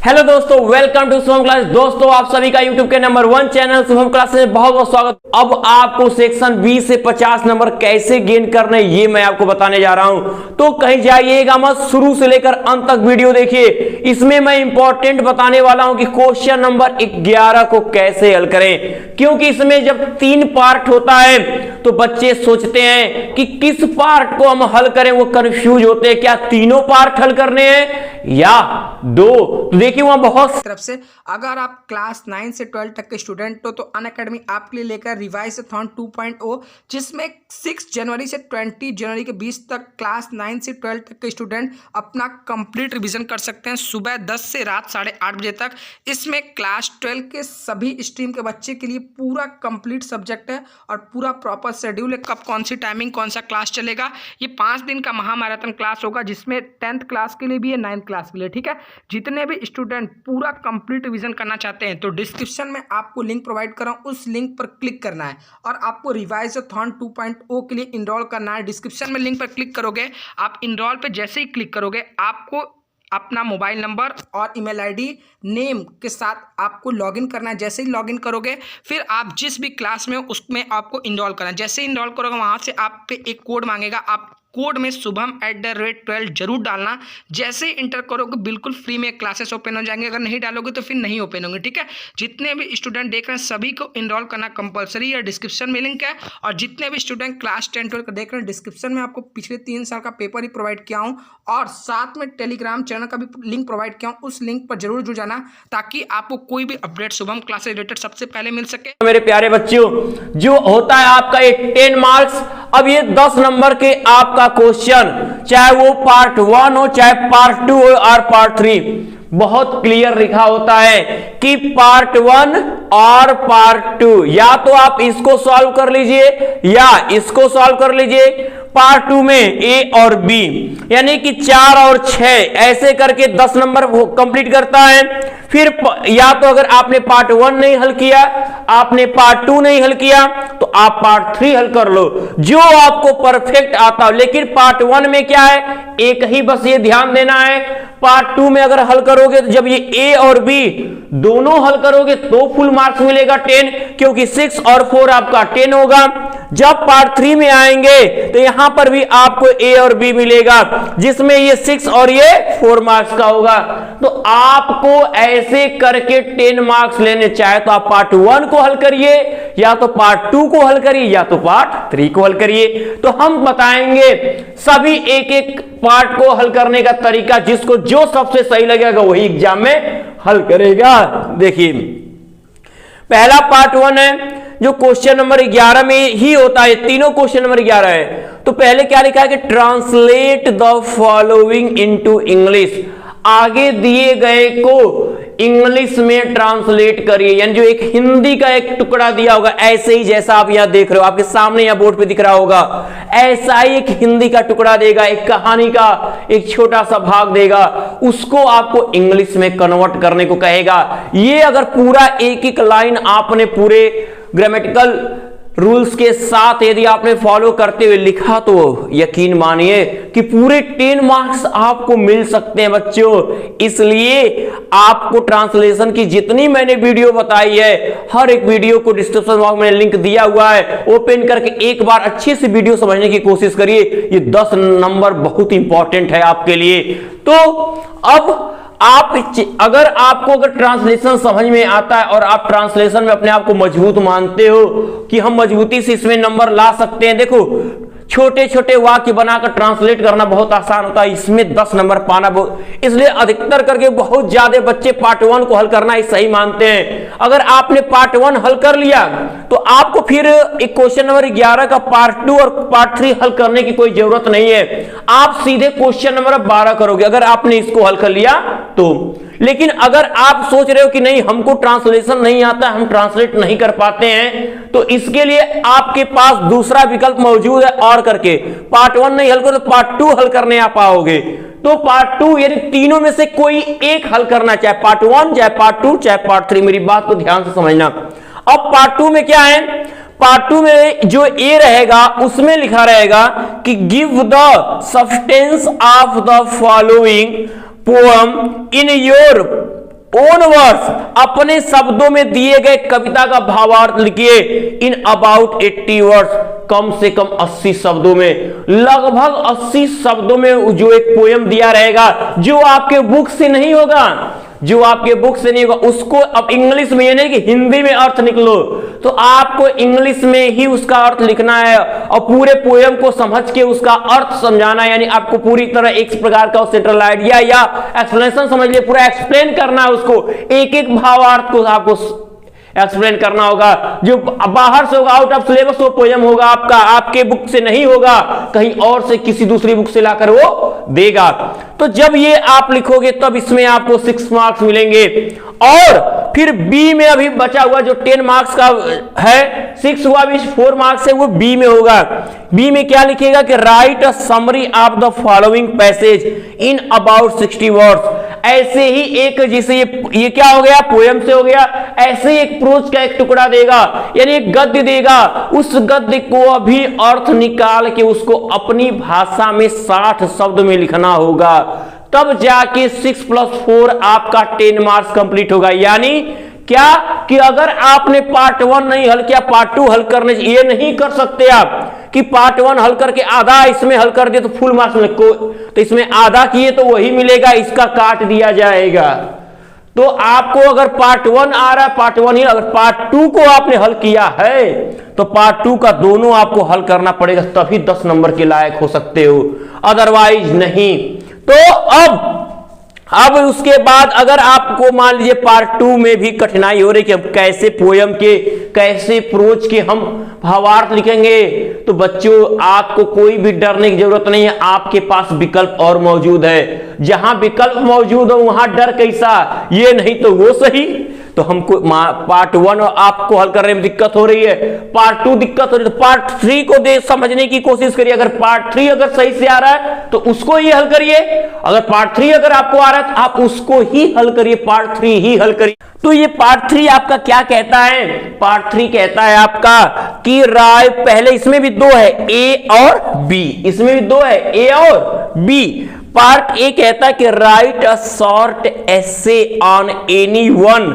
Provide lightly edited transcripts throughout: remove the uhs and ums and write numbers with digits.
Hello दोस्तों, welcome to Shubham class. दोस्तों, आप सभी का यूट्यूब के नंबर 1 चैनल शुभम क्लास में बहुत बहुत स्वागत। अब आपको सेक्शन 20 से 50 नंबर कैसे गेन करने ये मैं आपको बताने जा रहा हूं, तो कहीं जाइएगा मत, शुरू से लेकर अंत तक वीडियो देखिए। इसमें मैं इंपॉर्टेंट बताने वाला हूं कि क्वेश्चन नंबर 11 को कैसे हल करें, क्योंकि इसमें जब 3 पार्ट होता है तो बच्चे सोचते हैं कि किस पार्ट को हम हल करें, वो कंफ्यूज होते हैं, क्या तीनों पार्ट हल करने हैं या 2। तो देखिए वहां बहुत तरफ से अगर आप क्लास 9 से 12 तक के स्टूडेंट हो तो अनअकैडमी आपके लिए लेकर रिवाइज-a-थॉन 2.0, जिसमें 6 जनवरी से 20 जनवरी के बीच तक क्लास 9 से 12 तक के स्टूडेंट अपना कंप्लीट रिवीजन कर सकते हैं सुबह 10 से रात 8:30 बजे तक। इसमें क्लास 12 के सभी स्ट्रीम के बच्चे के लिए पूरा कंप्लीट सब्जेक्ट है और पूरा प्रॉपर शेड्यूल है, कब कौन सी टाइमिंग कौन सा क्लास चलेगा। ये 5 दिन का महामैराथन क्लास होगा, जिसमें 10th क्लास के लिए भी है, 9th क्लास के लिए। ठीक है, जितने भी स्टूडेंट पूरा कंप्लीट रिवीजन करना चाहते हैं तो डिस्क्रिप्शन में आपको लिंक प्रोवाइड कर रहा हूं, उस लिंक पर क्लिक करना है और आपको रिवाइज-a-थॉन 2.0 के लिए इनरोल करना है। डिस्क्रिप्शन में लिंक पर क्लिक करोगे, आप इनरोल पे जैसे ही क्लिक करोगे आपको अपना मोबाइल नंबर और ईमेल आईडी नेम के साथ आपको लॉगिन करना है। जैसे ही लॉगिन करोगे फिर आप जिस भी क्लास में हो उसमें आपको इनरोल करना है। जैसे ही इनरोल करोगे वहाँ से आप पे एक कोड मांगेगा, आप कोड में शुभम@12 जरूर डालना। जैसे ही इंटर करोगे बिल्कुल फ्री में क्लासेस ओपन हो जाएंगे, अगर नहीं डालोगे तो फिर नहीं ओपन होंगे। ठीक है, जितने भी स्टूडेंट देख रहे हैं सभी को इनरोल करना कंपलसरी है, डिस्क्रिप्शन में लिंक है। और जितने भी स्टूडेंट क्लास 10 12 देख रहे हैं, डिस्क्रिप्शन में आपको पिछले 3 साल का पेपर ही प्रोवाइड किया हूँ और साथ में टेलीग्राम चैनल का भी लिंक प्रोवाइड किया हूँ, उस लिंक पर जरूर जुड़ जाना ताकि आपको कोई भी अपडेट शुभम क्लास से रिलेटेड सबसे पहले मिल सके। मेरे प्यारे बच्चों, जो होता है आपका एक 10 मार्क्स, अब ये 10 नंबर के आपका क्वेश्चन, चाहे वो पार्ट 1 हो, चाहे पार्ट 2 हो और पार्ट 3, बहुत क्लियर लिखा होता है कि पार्ट 1 और पार्ट 2, या तो आप इसको सॉल्व कर लीजिए या इसको सॉल्व कर लीजिए। पार्ट 2 में ए और बी यानी कि 4 और 6 ऐसे करके 10 नंबर कंप्लीट करता है। फिर या तो अगर आपने पार्ट 1 नहीं हल किया, आपने पार्ट 2 नहीं हल किया, तो आप पार्ट 3 हल कर लो, जो आपको परफेक्ट आता हो। लेकिन पार्ट 1 में क्या है, एक ही बस ये ध्यान देना है, पार्ट 2 में अगर हल करोगे तो जब ये ए और बी दोनों हल करोगे तो फुल मार्क्स मिलेगा 10, क्योंकि 6 और 4 आपका 10 होगा। जब पार्ट 3 में आएंगे तो यहां पर भी आपको ए और बी मिलेगा, जिसमें ये 6 और ये 4 मार्क्स का होगा। तो आपको ऐसे करके 10 मार्क्स लेने, चाहे तो आप पार्ट 1 को हल करिए, या तो पार्ट 2 को हल करिए, या तो पार्ट 3 को हल करिए। तो हम बताएंगे सभी एक एक पार्ट को हल करने का तरीका, जिसको जो सबसे सही लगेगा वही एग्जाम में हल करेगा। देखिए, पहला पार्ट 1 है जो क्वेश्चन नंबर 11 में ही होता है, तीनों क्वेश्चन नंबर 11 है। तो पहले क्या लिखा है कि translate the following into English, आगे दिए गए को इंग्लिश में ट्रांसलेट करिए, यानी जो एक हिंदी का एक टुकड़ा दिया होगा, ऐसे ही जैसा आप यहां देख रहे हो, आपके सामने या बोर्ड पे दिख रहा होगा, ऐसा ही एक हिंदी का टुकड़ा देगा, एक कहानी का एक छोटा सा भाग देगा, उसको आपको इंग्लिश में कन्वर्ट करने को कहेगा। ये अगर पूरा एक एक लाइन आपने पूरे ग्रामेटिकल रूल्स के साथ यदि आपने फॉलो करते हुए लिखा तो यकीन मानिए कि पूरे 10 मार्क्स आपको मिल सकते हैं बच्चों। इसलिए आपको ट्रांसलेशन की जितनी मैंने वीडियो बताई है, हर एक वीडियो को डिस्क्रिप्शन बॉक्स में लिंक दिया हुआ है, ओपन करके एक बार अच्छे से वीडियो समझने की कोशिश करिए। ये 10 नंबर बहुत इंपॉर्टेंट है आपके लिए। तो अब अगर आपको ट्रांसलेशन समझ में आता है और आप ट्रांसलेशन में अपने आप को मजबूत मानते हो कि हम मजबूती से इसमें नंबर ला सकते हैं, देखो छोटे छोटे वाक्य बनाकर ट्रांसलेट करना बहुत आसान होता है, इसमें 10 नंबर पाना बहुत, इसलिए अधिकतर करके बहुत ज्यादा बच्चे पार्ट 1 को हल करना ही सही मानते हैं। अगर आपने पार्ट 1 हल कर लिया तो आपको फिर एक क्वेश्चन नंबर 11 का पार्ट 2 और पार्ट 3 हल करने की कोई जरूरत नहीं है, आप सीधे क्वेश्चन नंबर 12 करोगे अगर आपने इसको हल कर लिया तो। लेकिन अगर आप सोच रहे हो कि नहीं हमको ट्रांसलेशन नहीं आता, हम ट्रांसलेट नहीं कर पाते हैं, तो इसके लिए आपके पास दूसरा विकल्प मौजूद है, और करके पार्ट 1 नहीं हल करो तो पार्ट 2 हल करने आ पाओगे। तो पार्ट 2 यानी तीनों में से कोई एक हल करना, चाहे पार्ट 1 चाहे पार्ट 2 चाहे पार्ट 3, मेरी बात को ध्यान से समझना। अब पार्ट 2 में क्या है, पार्ट 2 में जो ए रहेगा उसमें लिखा रहेगा कि give the substance of the following poem in your own words, अपने शब्दों में दिए गए कविता का भावार्थ लिखिए इन अबाउट 80 वर्ड्स, कम से कम 80 शब्दों में, लगभग 80 शब्दों में जो एक पोयम दिया रहेगा, जो आपके बुक से नहीं होगा, जो आपके बुक से नहीं होगा, उसको अब इंग्लिश में, ये नहीं कि हिंदी में अर्थ निकलो, तो आपको इंग्लिश में ही उसका अर्थ लिखना है और पूरे पोयम को समझ के उसका अर्थ समझाना है। यानी आपको पूरी तरह एक प्रकार का सेंट्रल आइडिया या एक्सप्लेनेशन समझ लिए, पूरा एक्सप्लेन करना है उसको, एक एक भावार्थ को आपको एक्सप्लेन करना होगा। जो बाहर से होगा, आउट ऑफ सिलेबस वो पोयम होगा आपका, आपके बुक से नहीं होगा, कहीं और से किसी दूसरी बुक से लाकर वो देगा। तो जब ये आप लिखोगे तब इसमें आपको 6 मार्क्स मिलेंगे। और फिर बी में अभी बचा हुआ जो 10 मार्क्स का है, 6 हुआ, 4 मार्क्स है, वो बी में होगा। बी में क्या लिखेगा कि right a summary of the following passage in about 60 words. ऐसे ही एक, जैसे ये क्या हो गया, पोयम से हो गया, ऐसे ही एक प्रोज का एक टुकड़ा देगा, यानी एक गद्य देगा, उस गद्य को अभी अर्थ निकाल के उसको अपनी भाषा में 60 शब्द में लिखना होगा, तब जाके 6 + 4 आपका 10 मार्क्स कंप्लीट होगा। यानी क्या कि अगर आपने पार्ट 1 नहीं हल किया, पार्ट 2 हल करने, ये नहीं कर सकते आप कि पार्ट 1 हल करके आधा इसमें हल कर दिए तो फुल मार्क्स मिले, तो इसमें आधा किए तो वही मिलेगा, इसका काट दिया जाएगा। तो आपको अगर पार्ट 1 आ रहा है, पार्ट 1 ही, अगर पार्ट 2 को आपने हल किया है तो पार्ट 2 का दोनों आपको हल करना पड़ेगा, तभी 10 नंबर के लायक हो सकते हो, अदरवाइज नहीं। तो अब उसके बाद अगर आपको मान लीजिए पार्ट 2 में भी कठिनाई हो रही कि हम कैसे पोयम के, कैसे प्रोज के हम भावार्थ लिखेंगे, तो बच्चों आपको कोई भी डरने की जरूरत नहीं है, आपके पास विकल्प और मौजूद है। जहां विकल्प मौजूद हो वहां डर कैसा, ये नहीं तो वो सही। तो हमको पार्ट 1 आपको हल करने में दिक्कत हो रही है, पार्ट 2 दिक्कत हो रही है, तो पार्ट 3 को समझने की कोशिश करिए। अगर पार्ट 3 अगर सही से आ रहा है तो उसको ही हल करिए, अगर पार्ट 3 अगर आपको आ रहा है तो आप उसको ही हल करिए, पार्ट 3 ही हल करिए। तो ये पार्ट 3 आपका क्या कहता है, पार्ट 3 कहता है आपका कि राय, पहले इसमें भी 2 है, ए और बी, इसमें भी 2 है, ए और बी। पार्ट ए कहता है कि right a short essay on any one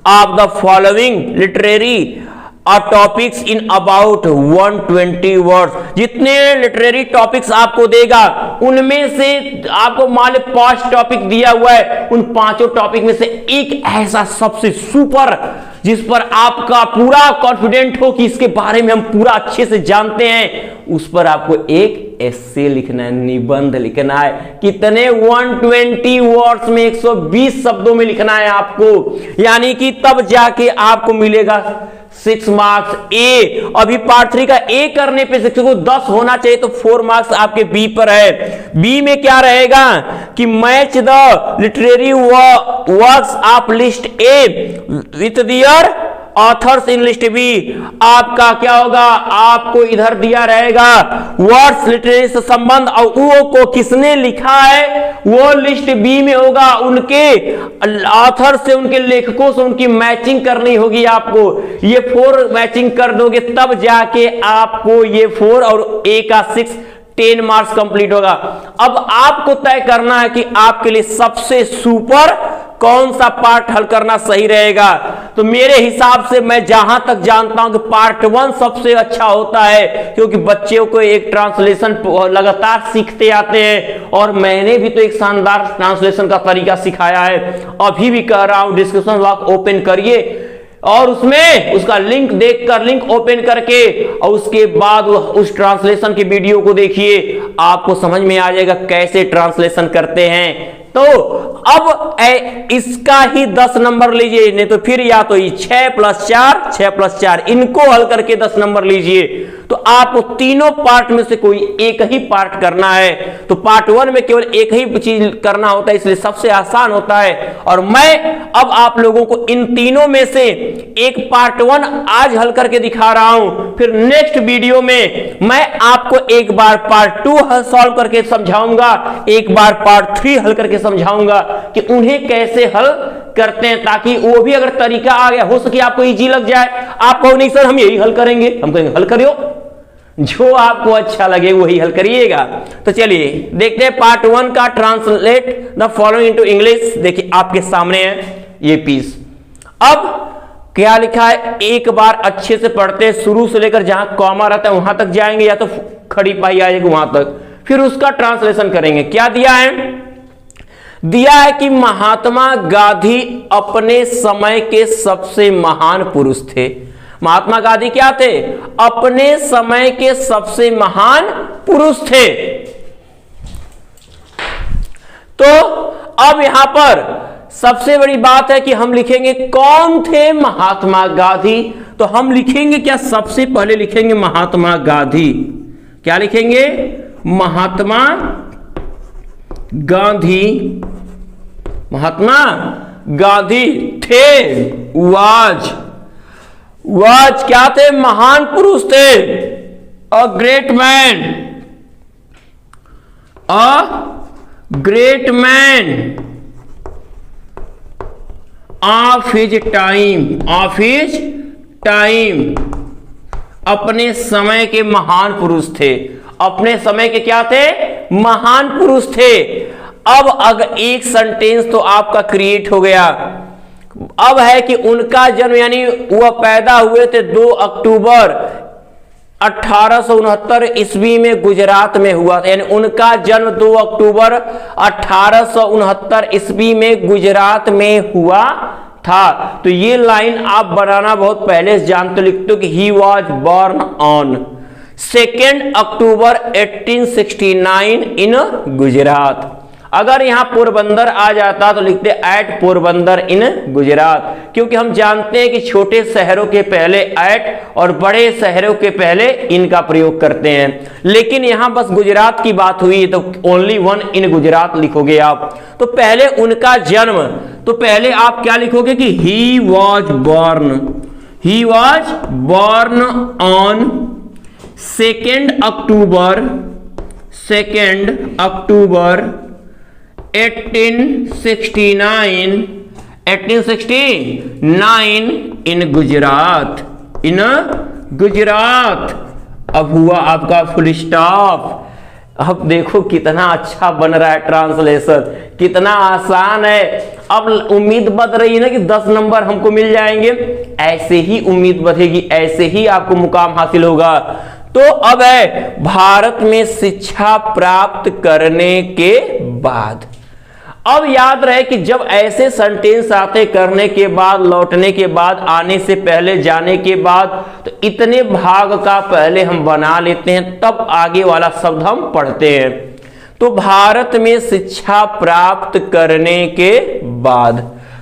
of the following literary topics in about 120 words. जितने लिटरेरी टॉपिक्स आपको देगा उनमें से आपको मान लो 5 टॉपिक दिया हुआ है, उन 5 टॉपिक में से एक ऐसा सबसे सुपर जिस पर आपका पूरा कॉन्फिडेंट हो कि इसके बारे में हम पूरा अच्छे से जानते हैं, उस पर आपको एक एस्से लिखना है, निबंध लिखना है। कितने 120 वर्ड्स में 120 शब्दों में लिखना है आपको, यानी कि तब जाके आपको मिलेगा 6 मार्क्स। ए अभी पार्ट 3 का ए करने पे शिक्षक को 10 होना चाहिए, तो 4 मार्क्स आपके बी पर है। बी में क्या रहेगा कि match the literary works of list A with their authors in list B. आपका क्या होगा, आपको इधर दिया रहेगा वर्ड्स लिटरेरी से संबंध और वो को किसने लिखा है वो लिस्ट बी में होगा, उनके ऑथर से, उनके लेखकों से उनकी मैचिंग करनी होगी आपको। ये 4 मैचिंग कर दोगे तब जाके आपको ये 4 और ए का 6 10 मार्क्स कंप्लीट होगा। अब आपको तय करना है कि आपके लिए सबसे सुपर कौन सा पार्ट हल करना सही रहेगा। तो मेरे हिसाब से मैं जहां तक जानता हूं कि पार्ट 1 सबसे अच्छा होता है, क्योंकि बच्चों को एक ट्रांसलेशन लगातार सीखते आते हैं, और मैंने भी तो एक शानदार ट्रांसलेशन का तरीका सिखाया है, अभी भी कह रहा हूं। डिस्क्रिप्शन बॉक्स ओपन करिए और उसमें उसका लिंक देखकर, लिंक ओपन करके और उसके बाद उस ट्रांसलेशन की वीडियो को देखिए, आपको समझ में आ जाएगा कैसे ट्रांसलेशन करते हैं। तो अब इसका ही 10 नंबर लीजिए, नहीं तो फिर या तो 6 + 4 6 + 4 इनको हल करके 10 नंबर लीजिए। तो आपको तीनों पार्ट में से कोई एक ही पार्ट करना है। तो पार्ट 1 में केवल एक ही चीज करना होता है, इसलिए सबसे आसान होता है। और मैं अब आप लोगों को इन तीनों में से एक पार्ट 1 आज हल करके दिखा रहा हूं, फिर नेक्स्ट वीडियो में मैं आपको एक बार पार्ट 2 हल सॉल्व करके समझाऊंगा, एक बार पार्ट 3 हल करके समझाऊंगा कि उन्हें कैसे हल करते हैं, ताकि वो भी अगर तरीका आ गया हो सके आपको इजी लग जाए। आप कहो नहीं सर हम यही हल करेंगे, हम कहेंगे हल करियो, जो आपको अच्छा लगे वही हल करिएगा। तो चलिए देखते हैं पार्ट 1 का translate the following into English. देखिए आपके सामने है, ये पीस। अब क्या लिखा है, एक बार अच्छे से पढ़ते हैं, शुरू से लेकर जहां कॉमा रहता है वहां तक जाएंगे या तो खड़ी पाई आएगी वहां तक, फिर उसका ट्रांसलेशन करेंगे। क्या दिया है, दिया है कि महात्मा गांधी अपने समय के सबसे महान पुरुष थे। महात्मा गांधी क्या थे, अपने समय के सबसे महान पुरुष थे। तो अब यहां पर सबसे बड़ी बात है कि हम लिखेंगे कौन थे महात्मा गांधी। तो हम लिखेंगे क्या, सबसे पहले लिखेंगे महात्मा गांधी। क्या लिखेंगे, महात्मा गांधी। महात्मा गांधी थे, वाज क्या थे, महान पुरुष थे, a great man, a great man of his time, अपने समय के महान पुरुष थे। अपने समय के क्या थे, महान पुरुष थे। अब अगर एक सेंटेंस तो आपका क्रिएट हो गया। अब है कि उनका जन्म, यानी वह पैदा हुए थे 2 अक्टूबर 1869 ईस्वी में गुजरात में हुआ था। यानी उनका जन्म 2 अक्टूबर 1869 ईस्वी में गुजरात में हुआ था। तो ये लाइन आप बनाना बहुत पहले से जानते, लिखते हो कि ही वॉज बॉर्न ऑन 2 अक्टूबर 1869 इन गुजरात। अगर यहां पोरबंदर आ जाता तो लिखते एट पोरबंदर इन गुजरात, क्योंकि हम जानते हैं कि छोटे शहरों के पहले एट और बड़े शहरों के पहले इन का प्रयोग करते हैं। लेकिन यहां बस गुजरात की बात हुई तो ओनली 1 इन गुजरात लिखोगे आप। तो पहले उनका जन्म, तो पहले आप क्या लिखोगे कि ही वॉज बॉर्न ऑन 2 अक्टूबर 1869 इन गुजरात। अब हुआ आपका फुल स्टॉप। अब देखो कितना अच्छा बन रहा है ट्रांसलेशन, कितना आसान है। अब उम्मीद बन रही है ना कि 10 नंबर हमको मिल जाएंगे, ऐसे ही उम्मीद बढ़ेगी, ऐसे ही आपको मुकाम हासिल होगा। तो अब है भारत में शिक्षा प्राप्त करने के बाद। अब याद रहे कि जब ऐसे सेंटेंस आते, करने के बाद, लौटने के बाद, आने से पहले, जाने के बाद, तो इतने भाग का पहले हम बना लेते हैं, तब आगे वाला शब्द हम पढ़ते हैं। तो भारत में शिक्षा प्राप्त करने के बाद,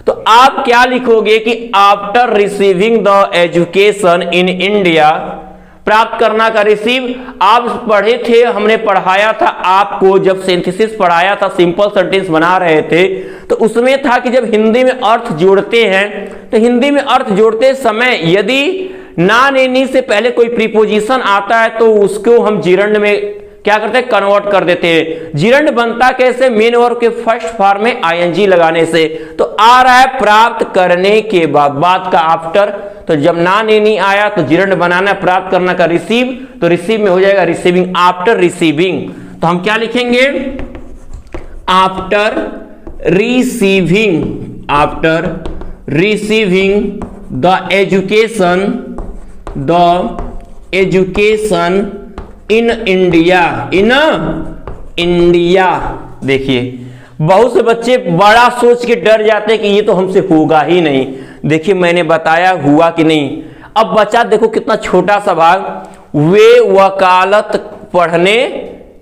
तो आप क्या लिखोगे कि after receiving the education in India, प्राप्त करना का रिसीव। आप पढ़े थे, हमने पढ़ाया था आपको, जब सिंथेसिस पढ़ाया था, सिंपल सेंटेंस बना रहे थे, तो उसमें था कि जब हिंदी में अर्थ जोड़ते हैं, तो हिंदी में अर्थ जोड़ते समय यदि ना नेनी से पहले कोई प्रीपोजिशन आता है तो उसको हम जिरंड में क्या करते हैं, कन्वर्ट कर देते हैं। जिरंड बनता कैसे, मेन वर्ब के फर्स्ट फॉर्म में आईएनजी लगाने से। तो आ रहा है प्राप्त करने के बाद, बात का आफ्टर। तो जब ना नेनी आया तो जिरंड बनाना, प्राप्त करना का रिसीव, तो रिसीव में हो जाएगा रिसीविंग, आफ्टर रिसीविंग। तो हम क्या लिखेंगे, after receiving the education in India. देखिए बहुत से बच्चे बड़ा सोच के डर जाते हैं कि ये तो हमसे होगा ही नहीं। देखिए मैंने बताया हुआ कि नहीं। अब बच्चा देखो कितना छोटा सा भाग, वे वकालत पढ़ने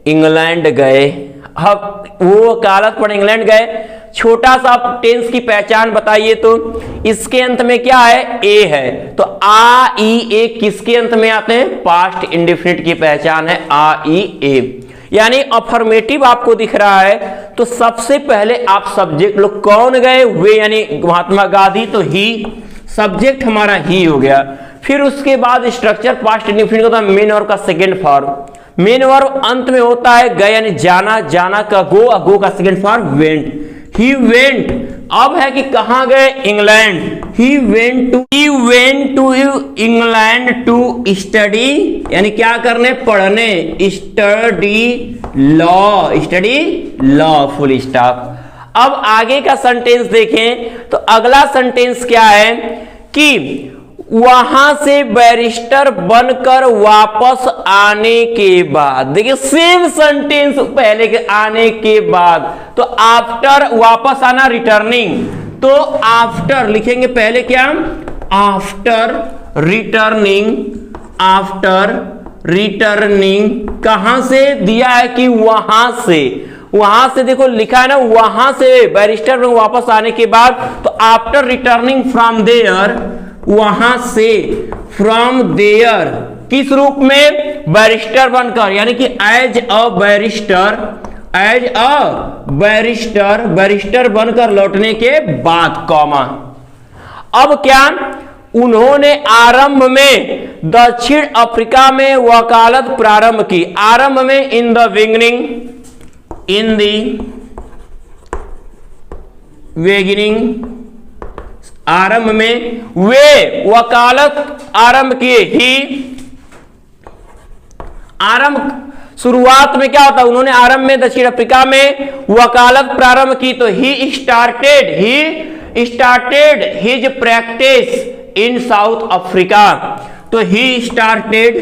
इंग्लैंड गए। अब वो वकालत पढ़ने इंग्लैंड गए, छोटा सा टेंस की पहचान बताइए। तो इसके अंत में क्या है, ए है। तो आ ई ए किसके अंत में आते हैं, पास्ट इंडेफिनिट की पहचान है आ ई ए। यानी अफर्मेटिव आपको दिख रहा है। तो सबसे पहले आप सब्जेक्ट लोग कौन गए, वे यानी महात्मा गांधी, तो ही सब्जेक्ट हमारा ही हो गया। फिर उसके बाद स्ट्रक्चर पास्ट इंडेफिनिट होता है मेन वर्ब का सेकेंड फॉर्म। मेन वर्ब अंत में होता है गए, यानी जाना, जाना का गो, गो का second form went. He went, अब है कि कहां गए, England. He went to England to study, यानी क्या करने, पढ़ने, स्टडी लॉ, फुल स्टॉप। अब आगे का सेंटेंस देखें तो अगला सेंटेंस क्या है कि वहां से बैरिस्टर बनकर वापस आने के बाद, देखिए सेम सेंटेंस पहले के आने के बाद, तो आफ्टर वापस आना रिटर्निंग, तो आफ्टर लिखेंगे पहले क्या, आफ्टर रिटर्निंग, आफ्टर रिटर्निंग कहां से दिया है कि वहां से देखो लिखा है ना, वहां से बैरिस्टर वापस आने के बाद, तो आफ्टर रिटर्निंग फ्रॉम देयर, वहां से फ्रॉम देयर किस रूप में, बैरिस्टर बनकर, यानी कि as a barrister, as a barrister, barrister बनकर लौटने के बाद कॉमा। अब क्या, उन्होंने आरंभ में दक्षिण अफ्रीका में वकालत प्रारंभ की, आरंभ में in the beginning, in the beginning, आरंभ में वे वकालत आरंभ किए, ही आरंभ शुरुआत में क्या होता है, उन्होंने आरंभ में दक्षिण अफ्रीका में वकालत प्रारंभ की, तो he started his practice in South Africa, तो he started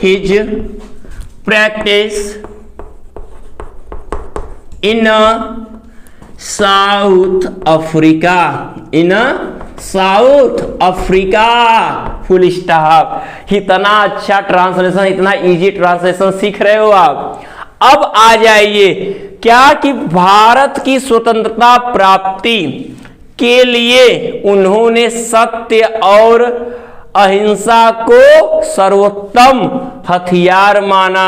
his practice in South Africa, in South Africa, full stop. इतना अच्छा ट्रांसलेशन, इतना इजी ट्रांसलेशन सीख रहे हो आप। अब आ जाइए क्या कि भारत की स्वतंत्रता प्राप्ति के लिए उन्होंने सत्य और अहिंसा को सर्वोत्तम हथियार माना।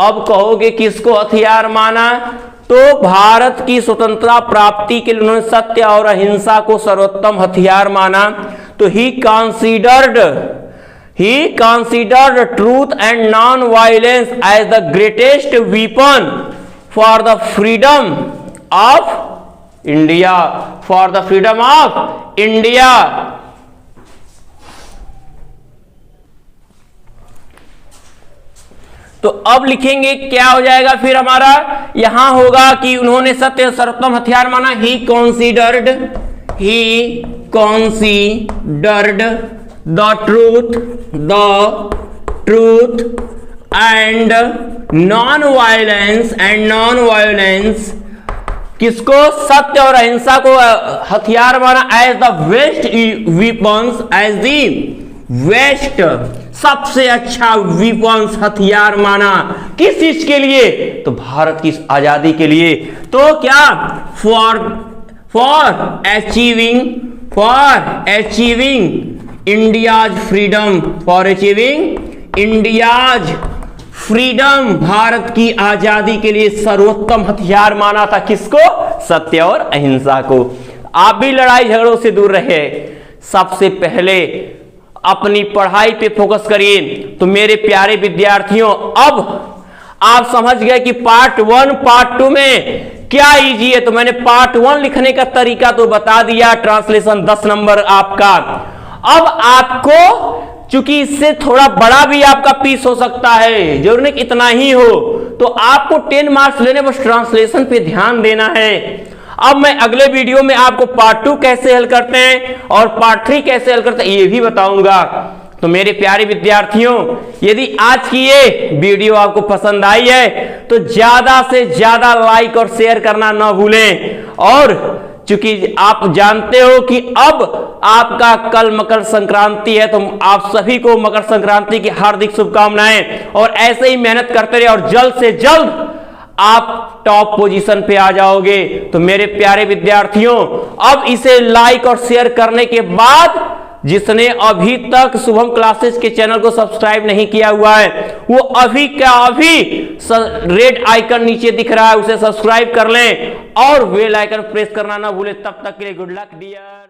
अब कहोगे किसको हथियार माना, तो भारत की स्वतंत्रता प्राप्ति के लिए उन्होंने सत्य और अहिंसा को सर्वोत्तम हथियार माना, तो ही considered truth and non-violence as the greatest weapon for the freedom of India, for the freedom of India। तो अब लिखेंगे क्या हो जाएगा फिर हमारा, यहां होगा कि उन्होंने सत्य सर्वोत्तम हथियार माना, ही considered the truth and non-violence, किसको, सत्य और अहिंसा को हथियार माना, as the best weapons, as the best, सबसे अच्छा weapons हथियार माना, किस चीज के लिए, तो भारत की आजादी के लिए। तो क्या, for achieving India's freedom, for achieving India's freedom, Bharat की आजादी के लिए सर्वोत्तम हथियार माना था किसको, सत्य और अहिंसा को। आप भी लड़ाई झगड़ों से दूर रहे, सबसे पहले अपनी पढ़ाई पे फोकस करिए। तो मेरे प्यारे विद्यार्थियों, अब आप समझ गए कि पार्ट 1 पार्ट 2 में क्या इजी है। तो मैंने पार्ट 1 लिखने का तरीका तो बता दिया, ट्रांसलेशन 10 नंबर आपका। अब आपको चूंकि इससे थोड़ा बड़ा भी आपका पीस हो सकता है, जरूर नहीं इतना ही हो, तो आपको 10 मार्क्स लेने, बस ट्रांसलेशन पे ध्यान देना है। अब मैं अगले वीडियो में आपको पार्ट 2 कैसे हल करते हैं और पार्ट 3 कैसे हल करते हैं ये भी बताऊंगा। तो मेरे प्यारे विद्यार्थियों, यदि आज की ये वीडियो आपको पसंद आई है तो ज्यादा से ज्यादा लाइक और शेयर करना ना भूलें। और चूंकि आप जानते हो कि अब आपका कल मकर संक्रांति है, तो आप सभी को मकर संक्रांति की हार्दिक शुभकामनाएं। और ऐसे ही मेहनत करते रहे और जल्द से जल्द आप टॉप पोजीशन पे आ जाओगे। तो मेरे प्यारे विद्यार्थियों, अब इसे लाइक और शेयर करने के बाद जिसने अभी तक शुभम क्लासेस के चैनल को सब्सक्राइब नहीं किया हुआ है, वो अभी का अभी रेड आइकन नीचे दिख रहा है, उसे सब्सक्राइब कर लें और बेल आइकन प्रेस करना ना भूलें। तब तक के लिए गुड लक डियर।